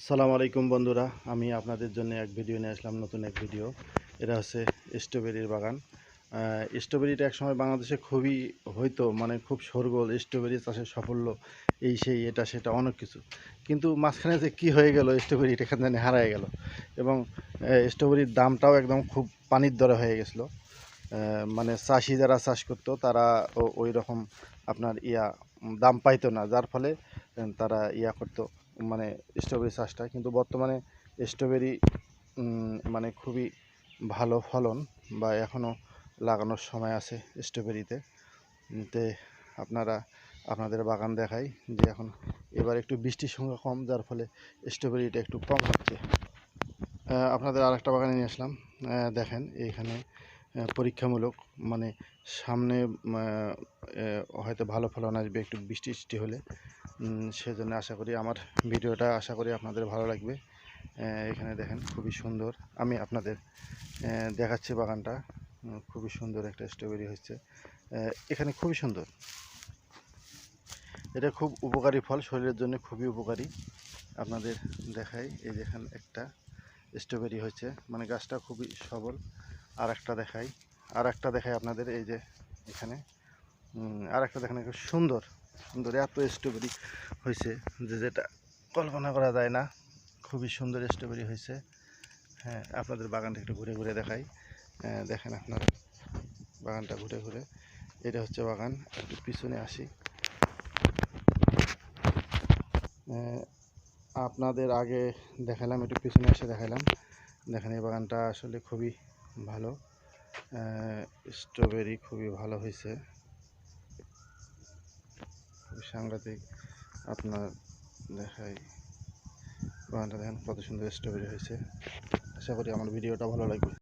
সালাম আলাইকুম বন্ধুরা, আমি আপনাদের জন্য এক ভিডিও নিয়ে আসলাম, নতুন এক ভিডিও। এটা হচ্ছে স্ট্রবেরির বাগান। স্ট্রবেরিটা একসময় বাংলাদেশে খুবই হয়তো, মানে খুব শোরগোল, স্ট্রবেরি চাষের সাফল্য, এই সেই এটা সেটা অনেক কিছু। কিন্তু মাঝখানে যে কী হয়ে গেল, স্ট্রবেরিটা এখানে জানি হারায় গেল। এবং স্ট্রবেরির দামটাও একদম খুব পানির দরে হয়ে গেছিলো। মানে চাষি যারা চাষ করতো তারা ওই রকম আপনার দাম পাইতো না, যার ফলে তারা করতো, মানে স্ট্রবেরি চাষটা। কিন্তু বর্তমানে স্ট্রবেরি মানে খুবই ভালো ফলন, বা এখনও লাগানোর সময় আছে স্ট্রবেরিতে। তে আপনারা আপনাদের বাগান দেখাই যে এখন এবার একটু বৃষ্টির সংখ্যা কম, যার ফলে স্ট্রবেরিটা একটু কম হচ্ছে। আপনাদের আরেকটা বাগানে নিয়ে আসলাম। দেখেন এইখানে পরীক্ষামূলক, মানে সামনে হয়তো ভালো ফলন আসবে একটু বৃষ্টি হলে। সেজন্য আশা করি আমার ভিডিওটা আপনাদের ভালো লাগবে। এখানে দেখেন খুবই সুন্দর, আমি আপনাদের দেখাচ্ছি বাগানটা। খুবই সুন্দর একটা স্ট্রবেরি হচ্ছে এখানে, খুবই সুন্দর। এটা খুব উপকারী ফল, শরীরের জন্য খুবই উপকারী। আপনাদের দেখাই, এই দেখেন একটা স্ট্রবেরি হয়েছে, মানে গাছটা খুবই সবল। আর একটা দেখাই আপনাদের, এই যে এখানে আর একটা দেখেন, খুব সুন্দর সুন্দর এত স্ট্রবেরি হয়েছে যেটা কল্পনা করা যায় না। খুবই সুন্দর স্ট্রবেরি হয়েছে। হ্যাঁ, আপনাদের বাগানটা একটু ঘুরে ঘুরে দেখাই। দেখেন আপনারা বাগানটা ঘুরে ঘুরে, এটা হচ্ছে বাগান। একটু পিছনে আসি, আপনাদের আগে দেখালাম, একটু পিছনে এসে দেখালাম। দেখেন এই বাগানটা আসলে খুবই ভালো, স্ট্রবেরি খুবই ভালো হয়েছে, খুবই সাংঘাতিক। আপনার দেখাই বাগানটা, দেখেন কত সুন্দর স্ট্রবেরি হয়েছে। আশা করি আমার ভিডিওটা ভালো লাগবে।